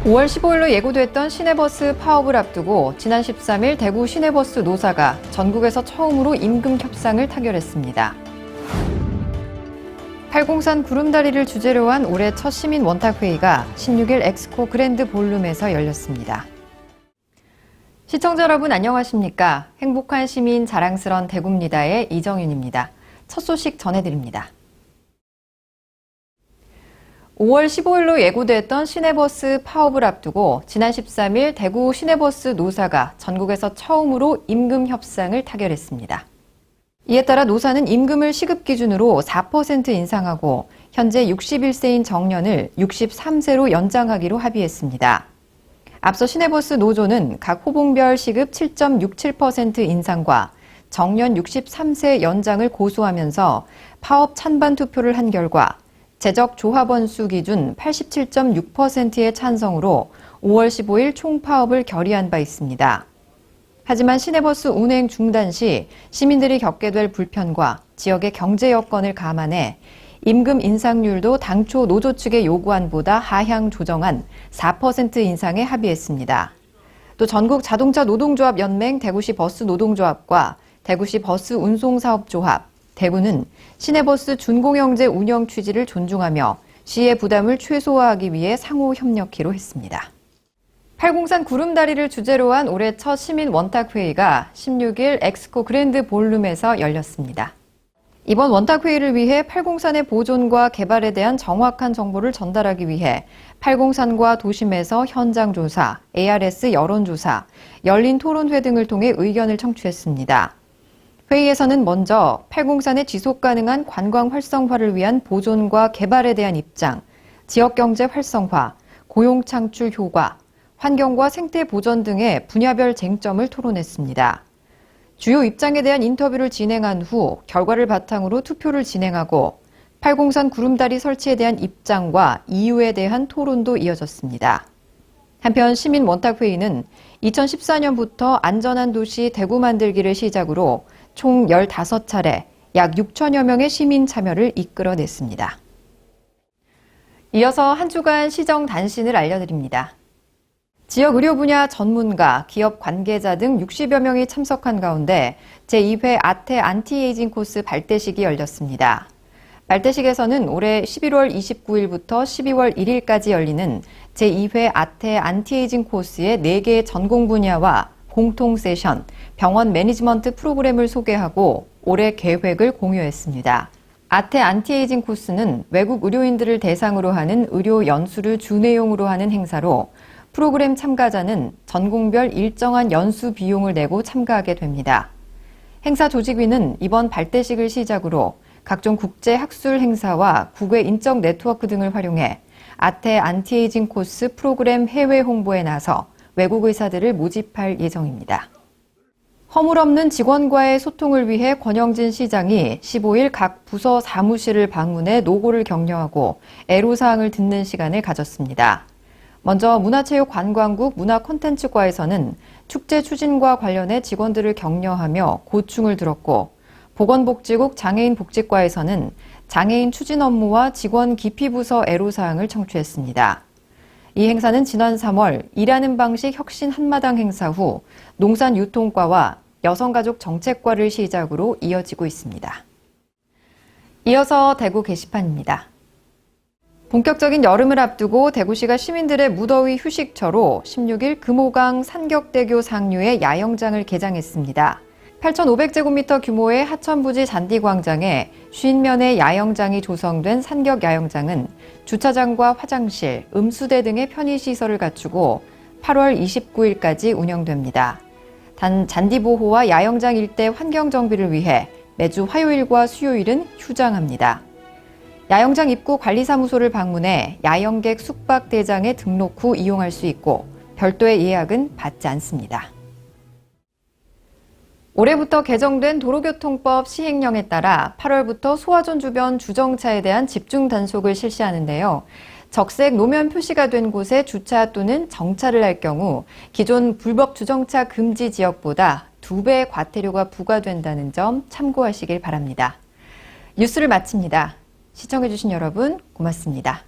5월 15일로 예고됐던 시내버스 파업을 앞두고 지난 13일 대구 시내버스 노사가 전국에서 처음으로 임금 협상을 타결했습니다. 팔공산 구름다리를 주제로 한 올해 첫 시민 원탁회의가 16일 엑스코 그랜드 볼룸에서 열렸습니다. 시청자 여러분 안녕하십니까? 행복한 시민 자랑스런 대구입니다의 이정윤입니다. 첫 소식 전해드립니다. 5월 15일로 예고됐던 시내버스 파업을 앞두고 지난 13일 대구 시내버스 노사가 전국에서 처음으로 임금 협상을 타결했습니다. 이에 따라 노사는 임금을 시급 기준으로 4% 인상하고 현재 61세인 정년을 63세로 연장하기로 합의했습니다. 앞서 시내버스 노조는 각 호봉별 시급 7.67% 인상과 정년 63세 연장을 고수하면서 파업 찬반 투표를 한 결과 재적 조합원 수 기준 87.6%의 찬성으로 5월 15일 총파업을 결의한 바 있습니다. 하지만 시내버스 운행 중단 시 시민들이 겪게 될 불편과 지역의 경제 여건을 감안해 임금 인상률도 당초 노조 측의 요구안보다 하향 조정한 4% 인상에 합의했습니다. 또 전국 자동차 노동조합 연맹 대구시 버스 노동조합과 대구시 버스 운송사업조합, 대구는 시내버스 준공영제 운영 취지를 존중하며 시의 부담을 최소화하기 위해 상호 협력키로 했습니다. 팔공산 구름다리를 주제로 한 올해 첫 시민 원탁회의가 16일 엑스코 그랜드 볼룸에서 열렸습니다. 이번 원탁회의를 위해 팔공산의 보존과 개발에 대한 정확한 정보를 전달하기 위해 팔공산과 도심에서 현장조사, ARS 여론조사, 열린 토론회 등을 통해 의견을 청취했습니다. 회의에서는 먼저 팔공산의 지속가능한 관광 활성화를 위한 보존과 개발에 대한 입장, 지역경제 활성화, 고용 창출 효과, 환경과 생태 보전 등의 분야별 쟁점을 토론했습니다. 주요 입장에 대한 인터뷰를 진행한 후 결과를 바탕으로 투표를 진행하고 팔공산 구름다리 설치에 대한 입장과 이유에 대한 토론도 이어졌습니다. 한편 시민 원탁회의는 2014년부터 안전한 도시 대구 만들기를 시작으로 총 15차례 약 6천여 명의 시민 참여를 이끌어냈습니다. 이어서 한 주간 시정 단신을 알려드립니다. 지역 의료 분야 전문가, 기업 관계자 등 60여 명이 참석한 가운데 제2회 아태 안티에이징 코스 발대식이 열렸습니다. 발대식에서는 올해 11월 29일부터 12월 1일까지 열리는 제2회 아태 안티에이징 코스의 4개의 전공 분야와 공통 세션, 병원 매니지먼트 프로그램을 소개하고 올해 계획을 공유했습니다. 아태 안티에이징 코스는 외국 의료인들을 대상으로 하는 의료 연수를 주 내용으로 하는 행사로 프로그램 참가자는 전공별 일정한 연수 비용을 내고 참가하게 됩니다. 행사 조직위는 이번 발대식을 시작으로 각종 국제 학술 행사와 국외 인적 네트워크 등을 활용해 아태 안티에이징 코스 프로그램 해외 홍보에 나서 외국 의사들을 모집할 예정입니다. 허물없는 직원과의 소통을 위해 권영진 시장이 15일 각 부서 사무실을 방문해 노고를 격려하고 애로사항을 듣는 시간을 가졌습니다. 먼저 문화체육관광국 문화콘텐츠과에서는 축제 추진과 관련해 직원들을 격려하며 고충을 들었고 보건복지국 장애인복지과에서는 장애인 추진 업무와 직원 기피부서 애로사항을 청취했습니다. 이 행사는 지난 3월 일하는 방식 혁신 한마당 행사 후 농산유통과와 여성가족정책과를 시작으로 이어지고 있습니다. 이어서 대구 게시판입니다. 본격적인 여름을 앞두고 대구시가 시민들의 무더위 휴식처로 16일 금호강 산격대교 상류의 야영장을 개장했습니다. 8,500제곱미터 규모의 하천부지 잔디광장에 50면의 야영장이 조성된 산격야영장은 주차장과 화장실, 음수대 등의 편의시설을 갖추고 8월 29일까지 운영됩니다. 단 잔디보호와 야영장 일대 환경정비를 위해 매주 화요일과 수요일은 휴장합니다. 야영장 입구 관리사무소를 방문해 야영객 숙박대장에 등록 후 이용할 수 있고 별도의 예약은 받지 않습니다. 올해부터 개정된 도로교통법 시행령에 따라 8월부터 소화전 주변 주정차에 대한 집중 단속을 실시하는데요. 적색 노면 표시가 된 곳에 주차 또는 정차를 할 경우 기존 불법 주정차 금지 지역보다 2배의 과태료가 부과된다는 점 참고하시길 바랍니다. 뉴스를 마칩니다. 시청해주신 여러분 고맙습니다.